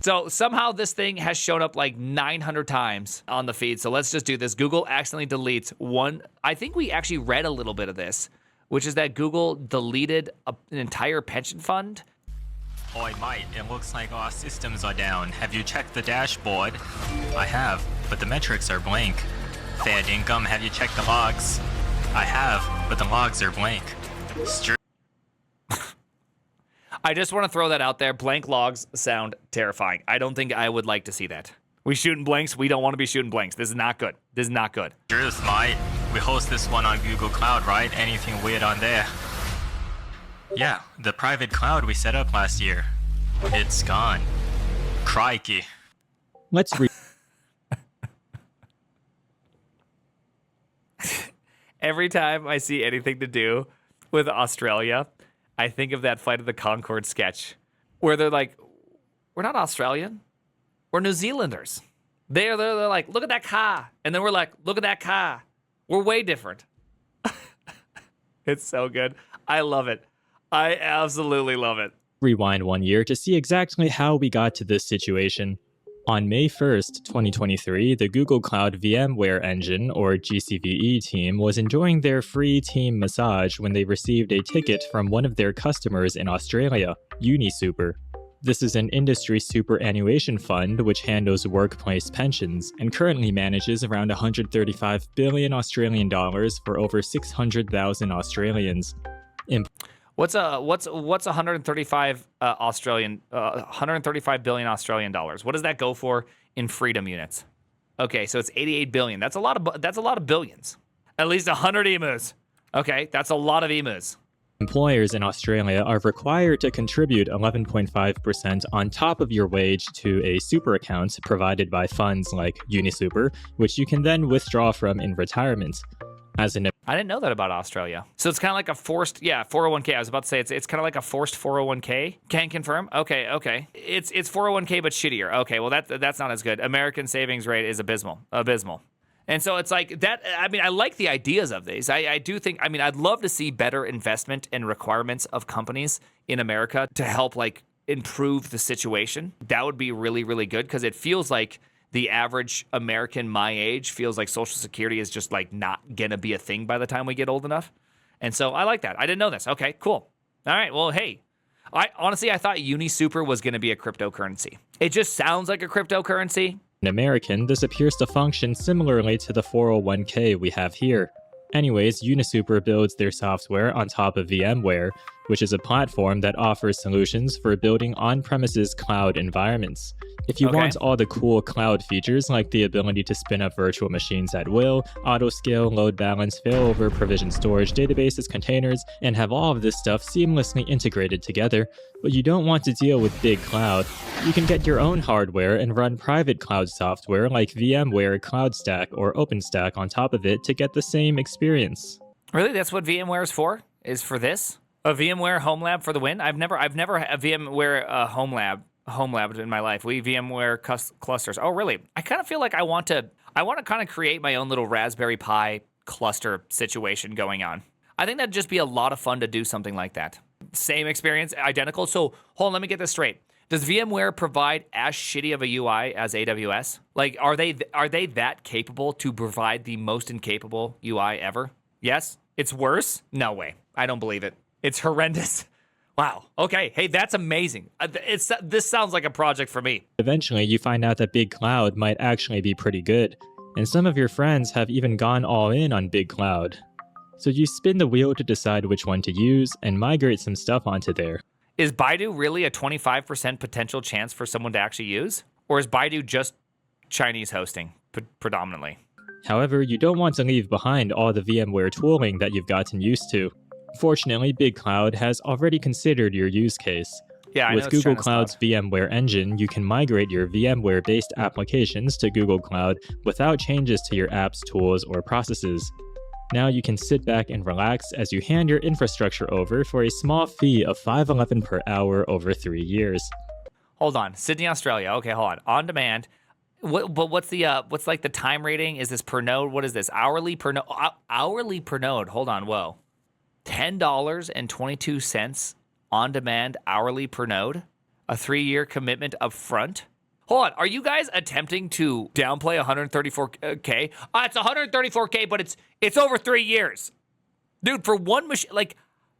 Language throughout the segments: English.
So somehow this thing has shown up like 900 times on the feed. So let's just do this. Google accidentally deletes one. I think we actually read a little bit of this, which is that Google deleted an entire pension fund. Oi, mate, it looks like our systems are down. Have you checked the dashboard? I have, but the metrics are blank. Fair income, have you checked the logs? I have, but the logs are blank. I just want to throw that out there. Blank logs sound terrifying. I don't think I would like to see that. We shooting blanks. We don't want to be shooting blanks. This is not good. This is not good. Truth, mate. We host this one on Google Cloud, right? Anything weird on there? Yeah, the private cloud we set up last year. It's gone. Crikey. Let's read. Every time I see anything to do with Australia, I think of that Flight of the Conchords sketch where they're like, we're not Australian. We're New Zealanders. They're like, look at that car. And then we're like, look at that car. We're way different. It's so good. I love it. I absolutely love it. Rewind 1 year to see exactly how we got to this situation. On May 1st, 2023, the Google Cloud VMware Engine, or GCVE team, was enjoying their free team massage when they received a ticket from one of their customers in Australia, UnisSuper. This is an industry superannuation fund which handles workplace pensions and currently manages around 135 billion Australian dollars for over 600,000 Australians. What's 135 135 billion Australian dollars? What does that go for in freedom units? Okay, so it's 88 billion. That's a lot of billions. At least 100 emus. Okay, that's a lot of emus. Employers in Australia are required to contribute 11.5% on top of your wage to a super account provided by funds like UnisSuper, which you can then withdraw from in retirement. I didn't know that about Australia. So it's kind of like a forced, 401k. I was about to say it's kind of like a forced 401k. Can confirm. Okay. It's 401k but shittier. Okay, well that's not as good. American savings rate is abysmal. And so it's like that. I mean, I like the ideas of these. I do think. I mean, I'd love to see better investment and requirements of companies in America to help like improve the situation. That would be really, really good because it feels like the average American my age feels like Social Security is just like not going to be a thing by the time we get old enough. And so I like that. I didn't know this. Okay, cool. All right, well, hey, I thought UnisSuper was going to be a cryptocurrency. It just sounds like a cryptocurrency. In American, this appears to function similarly to the 401k we have here. Anyways, UnisSuper builds their software on top of VMware, which is a platform that offers solutions for building on-premises cloud environments. If you want all the cool cloud features like the ability to spin up virtual machines at will, auto-scale, load balance, failover, provision storage, databases, containers, and have all of this stuff seamlessly integrated together, but you don't want to deal with big cloud, you can get your own hardware and run private cloud software like VMware CloudStack or OpenStack on top of it to get the same experience. Really? That's what VMware is for? Is for this? A VMware home lab for the win? I've never had a VMware home lab in my life. We VMware clusters. Oh, really? I kind of feel like I want to kind of create my own little Raspberry Pi cluster situation going on. I think that'd just be a lot of fun to do something like that. Same experience, identical. So hold on, let me get this straight. Does VMware provide as shitty of a UI as AWS? Like, are they that capable to provide the most incapable UI ever? Yes? It's worse? No way. I don't believe it. It's horrendous. Wow. Okay. Hey, that's amazing. This sounds like a project for me. Eventually, you find out that Big Cloud might actually be pretty good, and some of your friends have even gone all in on Big Cloud. So you spin the wheel to decide which one to use and migrate some stuff onto there. Is Baidu really a 25% potential chance for someone to actually use? Or is Baidu just Chinese hosting predominantly? However, you don't want to leave behind all the VMware tooling that you've gotten used to. Fortunately, Big Cloud has already considered your use case. Yeah, With Google Cloud's VMware Engine, you can migrate your VMware-based applications to Google Cloud without changes to your apps, tools, or processes. Now you can sit back and relax as you hand your infrastructure over for a small fee of $5.11 per hour over 3 years. Hold on, Sydney, Australia. Okay, hold on. On demand. What's like the time rating? Is this per node? What is this? Hourly per node? Hourly per node. Hold on. Whoa. $10.22 on demand hourly per node. A 3-year commitment up front? Hold on, are you guys attempting to downplay 134K? It's 134K, but it's over 3 years. Dude, for one machine, like,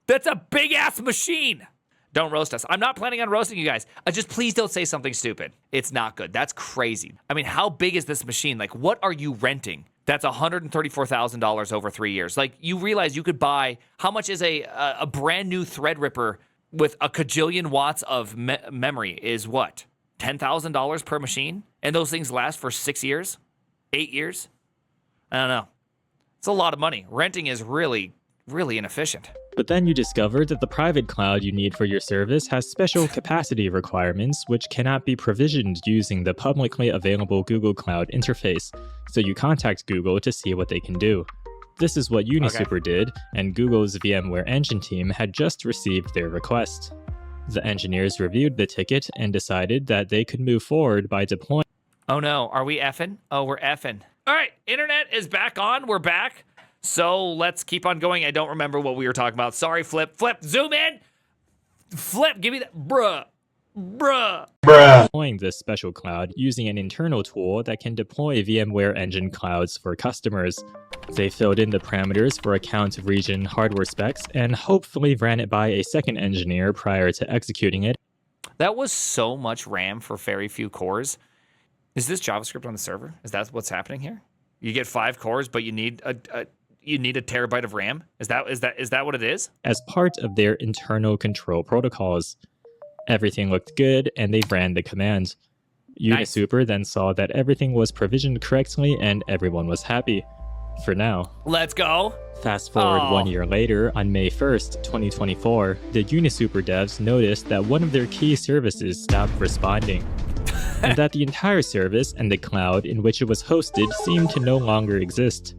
that's a big-ass machine. Don't roast us. I'm not planning on roasting you guys. Just please don't say something stupid. It's not good. That's crazy. I mean, how big is this machine? Like, what are you renting? That's $134,000 over 3 years. Like, you realize you could buy, how much is a brand new Threadripper with a kajillion watts of memory is what? $10,000 per machine? And those things last for 6 years? 8 years? I don't know. It's a lot of money. Renting is really, really inefficient. But then you discover that the private cloud you need for your service has special capacity requirements which cannot be provisioned using the publicly available Google Cloud interface, so you contact Google to see what they can do. This is what UnisSuper did, and Google's VMware Engine team had just received their request. The engineers reviewed the ticket and decided that they could move forward by deploying. Oh no, are we effing? Oh, we're effing. All right, internet is back on. We're back. So let's keep on going. I don't remember what we were talking about. Sorry, Flip. Flip, zoom in. Flip, give me that. Bruh. Deploying this special cloud using an internal tool that can deploy VMware Engine clouds for customers. They filled in the parameters for account, region, hardware specs, and hopefully ran it by a second engineer prior to executing it. That was so much RAM for very few cores. Is this JavaScript on the server? Is that what's happening here? You get 5 cores, but you need a terabyte of RAM? Is that what it is? As part of their internal control protocols. Everything looked good, and they ran the command. UnisSuper then saw that everything was provisioned correctly, and everyone was happy. For now. Let's go. Fast forward 1 year later, on May 1st, 2024, the UnisSuper devs noticed that one of their key services stopped responding, and that the entire service and the cloud in which it was hosted seemed to no longer exist.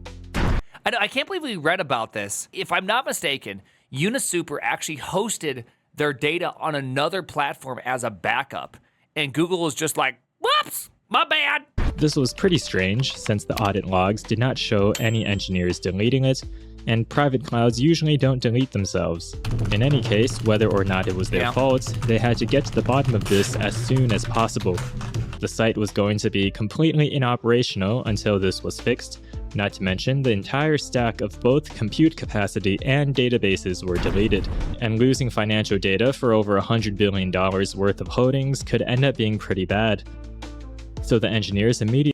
I can't believe we read about this. If I'm not mistaken, UnisSuper actually hosted their data on another platform as a backup, and Google was just like, whoops, my bad. This was pretty strange, since the audit logs did not show any engineers deleting it, and private clouds usually don't delete themselves. In any case, whether or not it was their fault, they had to get to the bottom of this as soon as possible. The site was going to be completely inoperational until this was fixed, not to mention the entire stack of both compute capacity and databases were deleted, and losing financial data for over $100 billion worth of holdings could end up being pretty bad. So the engineers immediately...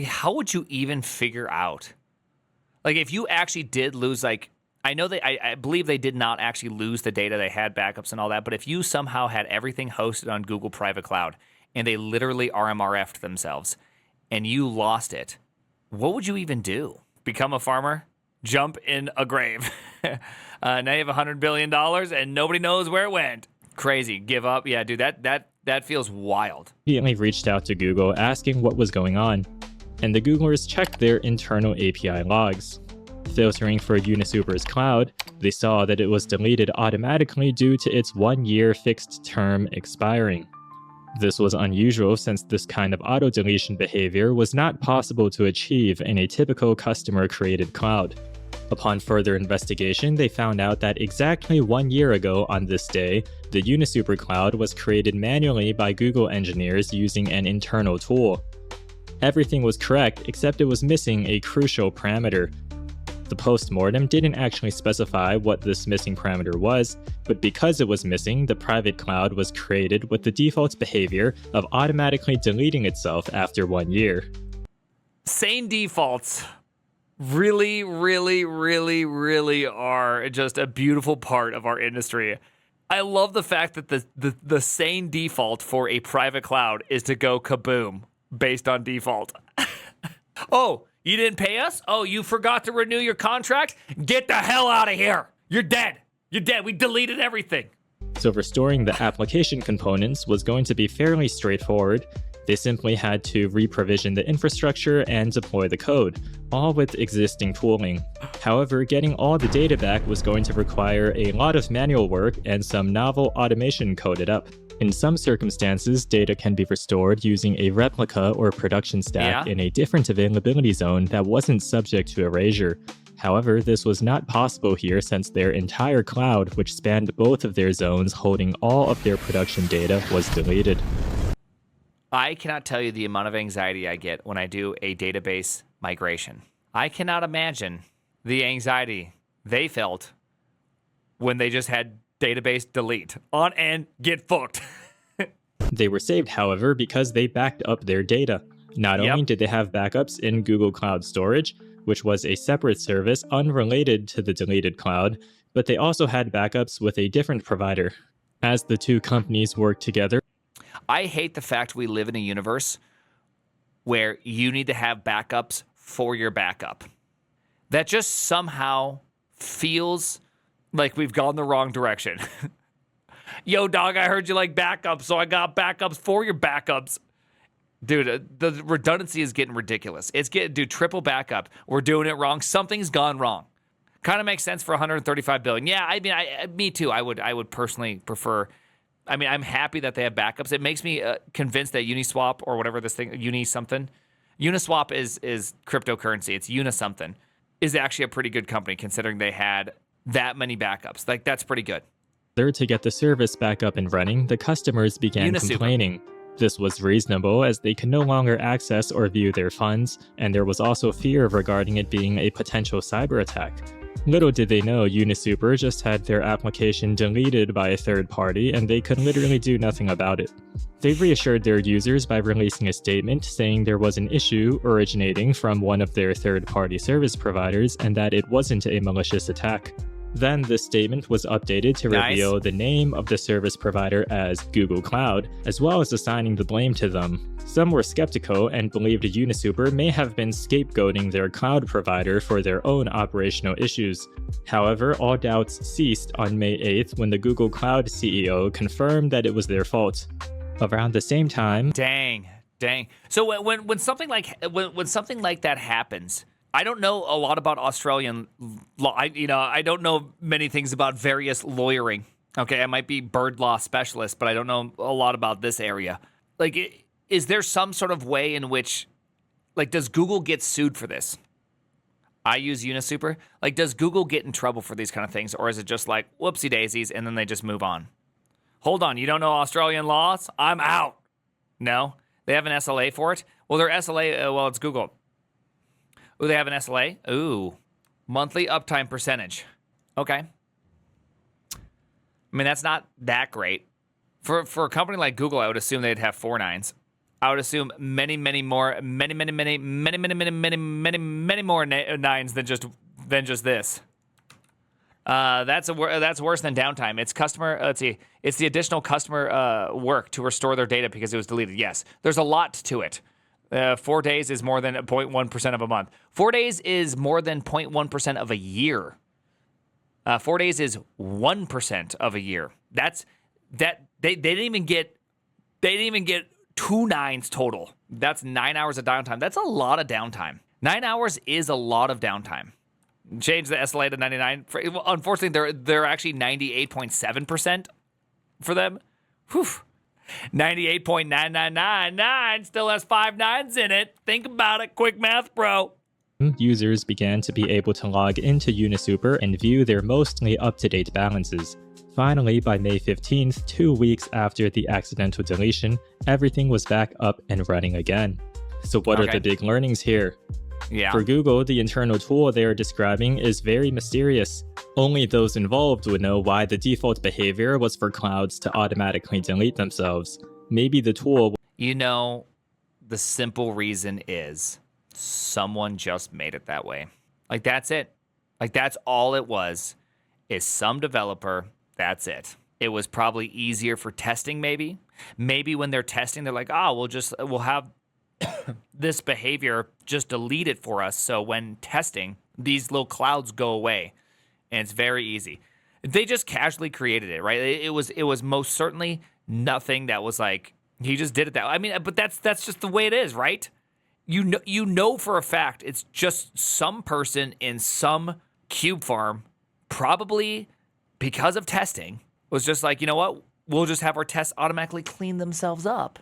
How would you even figure out? Like, if you actually did lose, like, I believe they did not actually lose the data, they had backups and all that, but if you somehow had everything hosted on Google Private Cloud, and they literally RMRF'd themselves, and you lost it, what would you even do? Become a farmer? Jump in a grave? Now you have $100 billion, and nobody knows where it went. Crazy. Give up? Yeah, dude, that feels wild. Immediately reached out to Google asking what was going on, and the Googlers checked their internal API logs. Filtering for UnisSuper's cloud, they saw that it was deleted automatically due to its 1-year fixed term expiring. This was unusual since this kind of auto-deletion behavior was not possible to achieve in a typical customer-created cloud. Upon further investigation, they found out that exactly 1 year ago on this day, the UnisSuper cloud was created manually by Google engineers using an internal tool. Everything was correct, except it was missing a crucial parameter. The post-mortem didn't actually specify what this missing parameter was, but because it was missing, the private cloud was created with the default behavior of automatically deleting itself after 1 year. Sane defaults really, really, really, really are just a beautiful part of our industry. I love the fact that the sane default for a private cloud is to go kaboom based on default. Oh, you didn't pay us? Oh, you forgot to renew your contract? Get the hell out of here. You're dead. You're dead. We deleted everything. So restoring the application components was going to be fairly straightforward. They simply had to re-provision the infrastructure and deploy the code, all with existing tooling. However, getting all the data back was going to require a lot of manual work and some novel automation coded up. In some circumstances, data can be restored using a replica or production stack in a different availability zone that wasn't subject to erasure. However, this was not possible here since their entire cloud, which spanned both of their zones holding all of their production data, was deleted. I cannot tell you the amount of anxiety I get when I do a database migration. I cannot imagine the anxiety they felt when they just had database delete on and get fucked. They were saved, however, because they backed up their data. Not only did they have backups in Google Cloud Storage, which was a separate service unrelated to the deleted cloud, but they also had backups with a different provider. As the two companies worked together, I hate the fact we live in a universe where you need to have backups for your backup. That just somehow feels like we've gone the wrong direction. Yo, dog, I heard you like backups, so I got backups for your backups. Dude, the redundancy is getting ridiculous. It's getting, triple backup. We're doing it wrong. Something's gone wrong. Kind of makes sense for 135 billion. Yeah, I mean, me too. I would personally prefer. I mean, I'm happy that they have backups. It makes me convinced that Uniswap or whatever this thing, Uniswap is cryptocurrency. It's Unisomething. Is actually a pretty good company considering they had that many backups. Like, that's pretty good. To get the service back up and running, the customers began UnisSuper. complaining. This was reasonable as they could no longer access or view their funds, and there was also fear regarding it being a potential cyber attack. Little did they know UnisSuper just had their application deleted by a third party and they could literally do nothing about it. They reassured their users by releasing a statement saying there was an issue originating from one of their third-party service providers and that it wasn't a malicious attack. Then the statement was updated to reveal the name of the service provider as Google Cloud, as well as assigning the blame to them. Some were skeptical and believed UnisSuper may have been scapegoating their cloud provider for their own operational issues. However, all doubts ceased on May 8th when the Google Cloud CEO confirmed that it was their fault. Around the same time... Dang. So when something like that happens... I don't know a lot about Australian law. I don't know many things about various lawyering. Okay, I might be bird law specialist, but I don't know a lot about this area. Like, is there some sort of way in which, like, does Google get sued for this? I use UnisSuper. Like, does Google get in trouble for these kind of things, or is it just like, whoopsie daisies, and then they just move on? Hold on, you don't know Australian laws? I'm out. No? They have an SLA for it? Well, their SLA, it's Google. Ooh, they have an SLA? Ooh. Monthly uptime percentage. Okay. I mean, that's not that great. For a company like Google, I would assume they'd have 4 nines. I would assume many more nines than just this. That's worse than downtime. It's customer. Let's see. It's the additional customer work to restore their data because it was deleted. Yes, there's a lot to it. 4 days is more than 0.1% of a month. 4 days is more than 0.1% of a year. 4 days is 1% of a year. That's that they didn't even get 2 nines total. That's 9 hours of downtime. That's a lot of downtime. 9 hours is a lot of downtime. Change the SLA to 99. Unfortunately, they're actually 98.7% for them. Whew. 98.9999 still has 5 nines in it. Think about it. Quick math, bro. Users began to be able to log into UnisSuper and view their mostly up-to-date balances. Finally, by May 15th, 2 weeks after the accidental deletion, everything was back up and running again. So what are the big learnings here? Yeah. For Google, the internal tool they are describing is very mysterious. Only those involved would know why the default behavior was for clouds to automatically delete themselves. Maybe the tool... The simple reason is someone just made it that way. Like, that's it. Like, that's all it was, is some developer, that's it. It was probably easier for testing, maybe. Maybe when they're testing, they're like, we'll have this behavior, just delete it for us. So when testing, these little clouds go away, and it's very easy. They just casually created it, right? It was most certainly nothing that was like he just did it that way. I mean, but that's just the way it is, right? You know for a fact it's just some person in some cube farm, probably because of testing, was just like, you know what? We'll just have our tests automatically clean themselves up,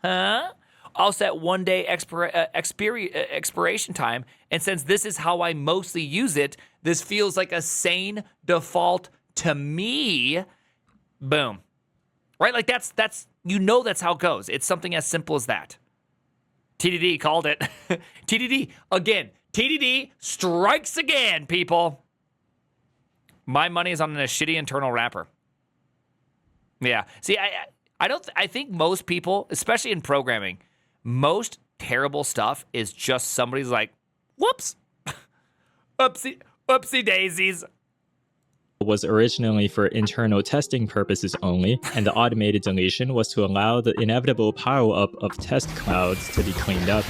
huh? I'll set 1 day expiration time. And since this is how I mostly use it, this feels like a sane default to me. Boom. Right? Like that's that's how it goes. It's something as simple as that. TDD called it. TDD again. TDD strikes again, people. My money is on a shitty internal wrapper. Yeah. See, I think most people, especially in programming, most terrible stuff is just somebody's like, whoops. Oopsie daisies. Was originally for internal testing purposes only, and the automated deletion was to allow the inevitable pile-up of test clouds to be cleaned up.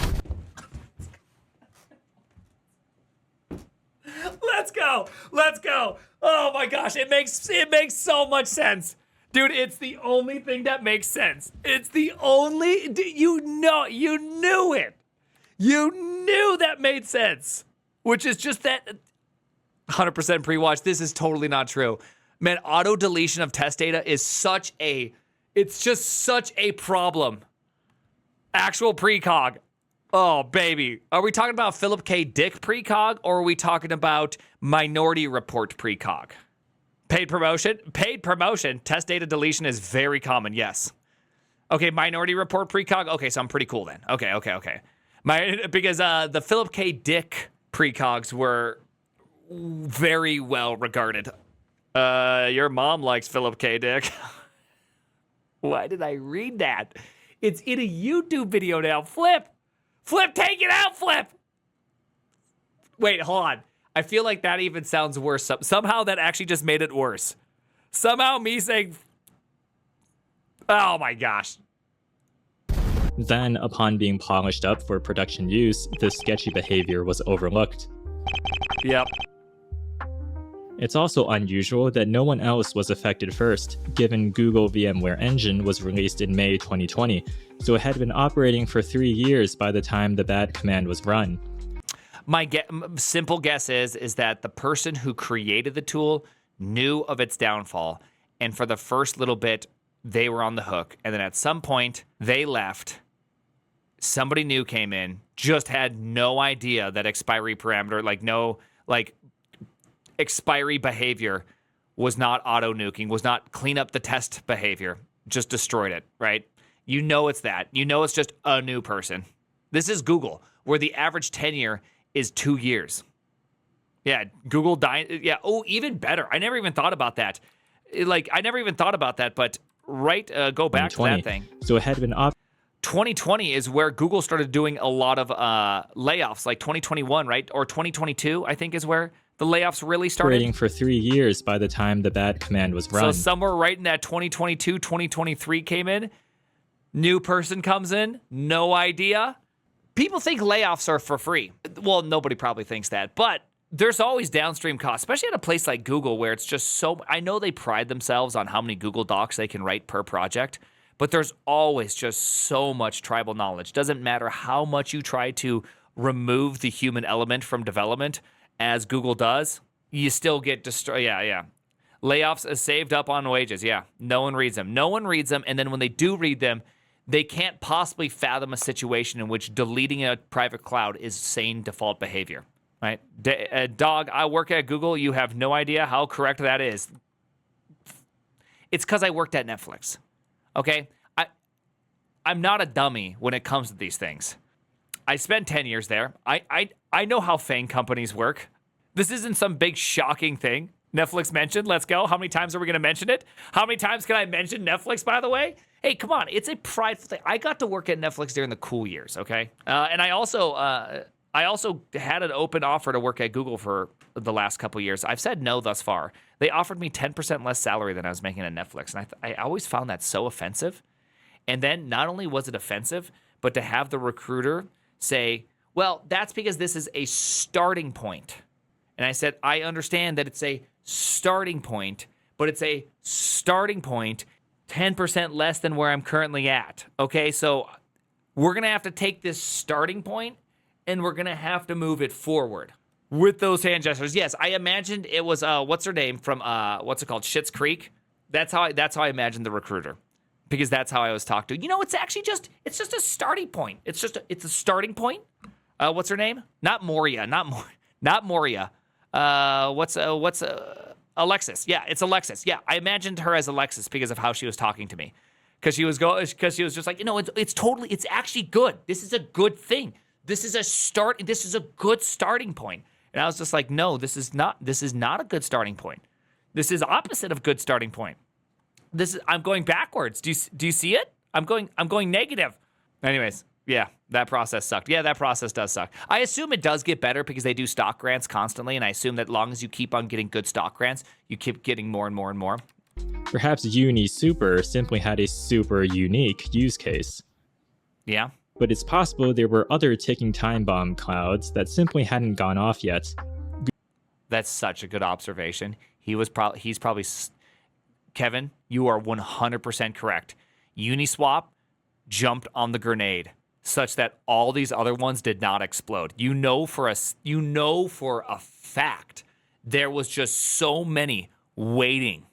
Let's go. Oh my gosh, it makes so much sense. Dude, it's the only thing that makes sense. It's the only, you knew it. You knew that made sense. Which is just that 100% pre-watch. This is totally not true. Man, auto deletion of test data is it's just such a problem. Actual precog. Oh, baby. Are we talking about Philip K. Dick precog, or are we talking about Minority Report precog? Paid promotion. Test data deletion is very common, yes. Okay, Minority Report precog. Okay, so I'm pretty cool then. Okay. Because the Philip K. Dick precogs were very well regarded. Your mom likes Philip K. Dick. Why did I read that? It's in a YouTube video now. Flip, take it out, Flip. Wait, hold on. I feel like that even sounds worse. Somehow that actually just made it worse. Somehow me saying, oh my gosh. Then, upon being polished up for production use, this sketchy behavior was overlooked. Yep. It's also unusual that no one else was affected first, given Google VMware Engine was released in May 2020, so it had been operating for 3 years by the time the bad command was run. My simple guess is that the person who created the tool knew of its downfall, and for the first little bit, they were on the hook, and then at some point, they left. Somebody new came in, just had no idea that expiry parameter, expiry behavior was not auto-nuking, was not clean up the test behavior, just destroyed it, right? You know it's that. You know it's just a new person. This is Google, where the average tenure is 2 years. Yeah, Google died. Yeah, oh, even better. I never even thought about that. But go back to that thing. So it had been 2020 is where Google started doing a lot of layoffs, like 2021, right? Or 2022, I think, is where the layoffs really started. Operating for 3 years by the time the bad command was run. So somewhere right in that 2022, 2023 came in. New person comes in, no idea. People think layoffs are for free. Well, nobody probably thinks that, but there's always downstream costs, especially at a place like Google where it's just so, I know they pride themselves on how many Google Docs they can write per project, but there's always just so much tribal knowledge. Doesn't matter how much you try to remove the human element from development, as Google does, you still get destroyed. Yeah. Layoffs is saved up on wages. Yeah. No one reads them. And then when they do read them, they can't possibly fathom a situation in which deleting a private cloud is sane default behavior, right? Dog, I work at Google. You have no idea how correct that is. It's because I worked at Netflix, okay? I'm not a dummy when it comes to these things. I spent 10 years there. I know how FANG companies work. This isn't some big shocking thing. Netflix mentioned, let's go. How many times are we going to mention it? How many times can I mention Netflix, by the way? Hey, come on. It's a prideful thing. I got to work at Netflix during the cool years, okay? And I also had an open offer to work at Google for the last couple years. I've said no thus far. They offered me 10% less salary than I was making at Netflix. And I always found that so offensive. And then not only was it offensive, but to have the recruiter say, well, that's because this is a starting point. And I said, I understand that it's a starting point, but it's a starting point 10% less than where I'm currently at. Okay, so we're going to have to take this starting point and we're going to have to move it forward with those hand gestures. Yes, I imagined it was, what's her name from, what's it called, Schitt's Creek? That's how I imagined the recruiter. because that's how I was talked to. It's actually it's just a starting point. It's a starting point. What's her name? Not Moria. Not Moria. What's Alexis? Yeah, it's Alexis. Yeah, I imagined her as Alexis because of how she was talking to me. Because she was just like, it's actually good. This is a good thing. This is a good starting point. And I was just like, no, this is not a good starting point. This is opposite of good starting point. I'm going backwards. Do you see it? I'm going negative. Anyways, yeah, that process sucked. Yeah, that process does suck. I assume it does get better because they do stock grants constantly, and I assume that as long as you keep on getting good stock grants, you keep getting more and more and more. Perhaps UnisSuper simply had a super unique use case. Yeah. But it's possible there were other ticking time bomb clouds that simply hadn't gone off yet. That's such a good observation. He's probably... Kevin, you are 100% correct. Uniswap jumped on the grenade such that all these other ones did not explode. For a fact there was just so many waiting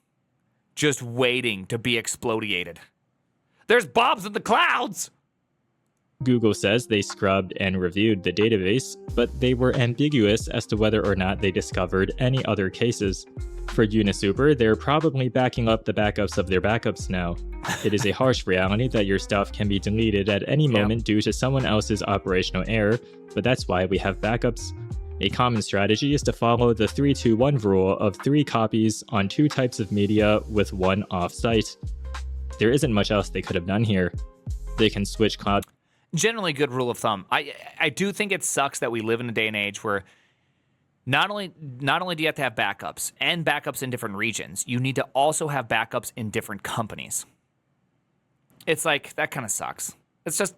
to be explodiated. There's bombs in the clouds. Google says they scrubbed and reviewed the database, but they were ambiguous as to whether or not they discovered any other cases. For UnisSuper, they're probably backing up the backups of their backups now. It is a harsh reality that your stuff can be deleted at any moment due to someone else's operational error, but that's why we have backups. A common strategy is to follow the 3-2-1 rule of 3 copies on 2 types of media with 1 off-site. There isn't much else they could have done here. They can switch cloud. Generally good rule of thumb. I do think it sucks that we live in a day and age where not only do you have to have backups and backups in different regions, you need to also have backups in different companies. It's like, that kind of sucks. It's just,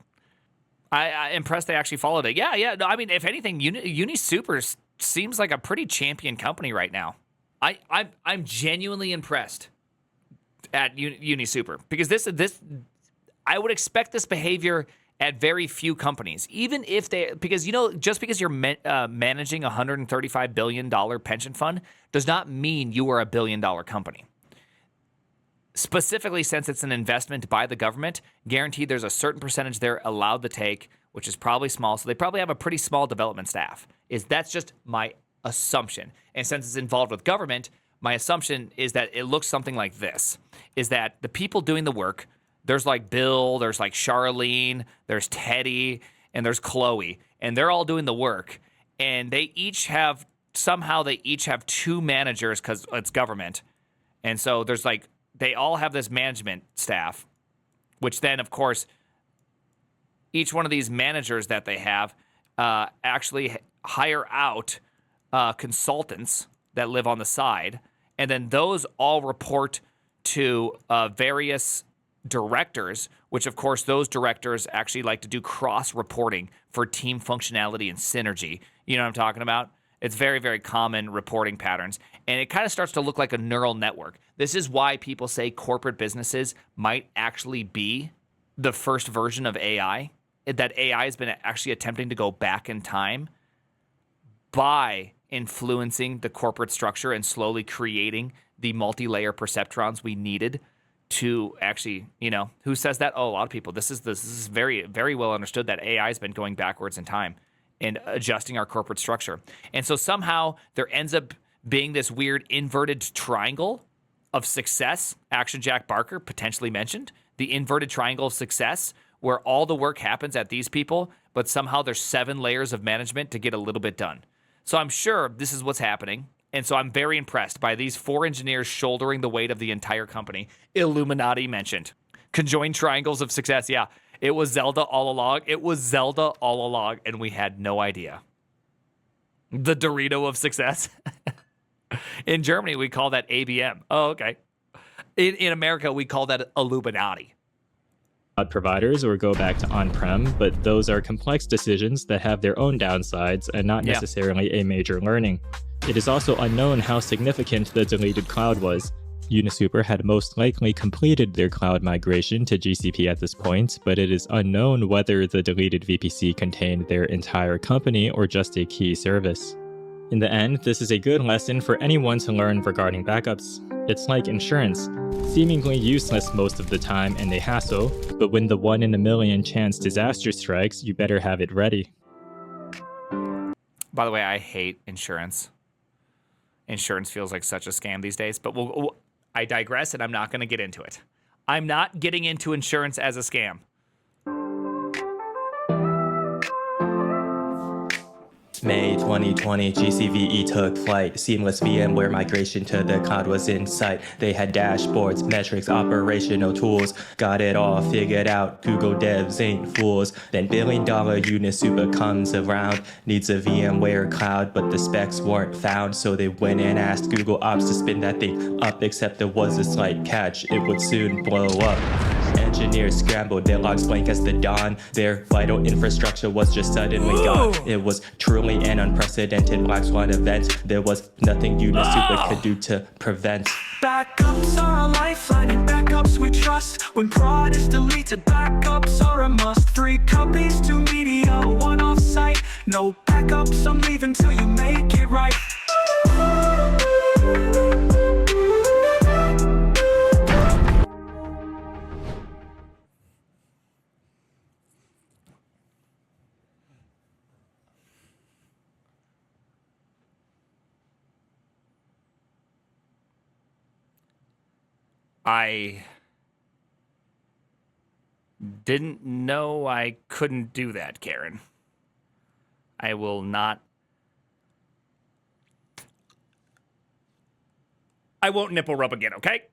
I'm impressed they actually followed it. Yeah. No, I mean, if anything, UnisSuper seems like a pretty champion company right now. I'm genuinely impressed at UnisSuper because this I would expect this behavior at very few companies, even if because just because you're managing a $135 billion pension fund does not mean you are a $1 billion company. Specifically, since it's an investment by the government, guaranteed there's a certain percentage they're allowed to take, which is probably small. So they probably have a pretty small development staff. That's just my assumption. And since it's involved with government, my assumption is that it looks something like this: is that the people doing the work. There's like Bill, there's like Charlene, there's Teddy, and there's Chloe. And they're all doing the work. And they each have 2 managers because it's government. And so they all have this management staff, which then, of course, each one of these managers that they have actually hire out consultants that live on the side. And then those all report to various directors, which of course those directors actually like to do cross-reporting for team functionality and synergy. You know what I'm talking about? It's very, very common reporting patterns. And it kind of starts to look like a neural network. This is why people say corporate businesses might actually be the first version of AI, that AI has been actually attempting to go back in time by influencing the corporate structure and slowly creating the multi-layer perceptrons we needed to actually, who says that? Oh, a lot of people. This is very, very well understood that AI has been going backwards in time and adjusting our corporate structure. And so somehow there ends up being this weird inverted triangle of success. Action Jack Barker potentially mentioned the inverted triangle of success, where all the work happens at these people, but somehow there's 7 layers of management to get a little bit done. So I'm sure this is what's happening. And so I'm very impressed by these 4 engineers shouldering the weight of the entire company. Illuminati mentioned. Conjoined triangles of success. Yeah, it was Zelda all along. And we had no idea. The Dorito of success. In Germany, we call that ABM. Oh, okay. In America, we call that Illuminati. Providers or go back to on-prem, but those are complex decisions that have their own downsides and not necessarily a major learning. It is also unknown how significant the deleted cloud was. UnisSuper had most likely completed their cloud migration to GCP at this point, but it is unknown whether the deleted VPC contained their entire company or just a key service. In the end, this is a good lesson for anyone to learn regarding backups. It's like insurance, seemingly useless most of the time and a hassle, but when the 1 in a million chance disaster strikes, you better have it ready. By the way, I hate insurance. Insurance feels like such a scam these days, but I digress and I'm not going to get into it. I'm not getting into insurance as a scam. May 2020, GCVE took flight. Seamless VMware migration to the cloud was in sight. They had dashboards, metrics, operational tools. Got it all figured out. Google devs ain't fools. Then $1 billion UnisSuper comes around. Needs a VMware cloud, but the specs weren't found. So they went and asked Google Ops to spin that thing up. Except there was a slight catch. It would soon blow up. Engineers scrambled, their logs blank as the dawn. Their vital infrastructure was just suddenly gone. It was truly an unprecedented black swan event. There was nothing UnisSuper could do to prevent. Backups are a lifeline and backups we trust. When prod is deleted, backups are a must. 3 copies, 2 media, 1 off-site. No backups, I'm leaving till you make it right. I didn't know I couldn't do that, Karen. I will not. I won't nipple rub again, okay?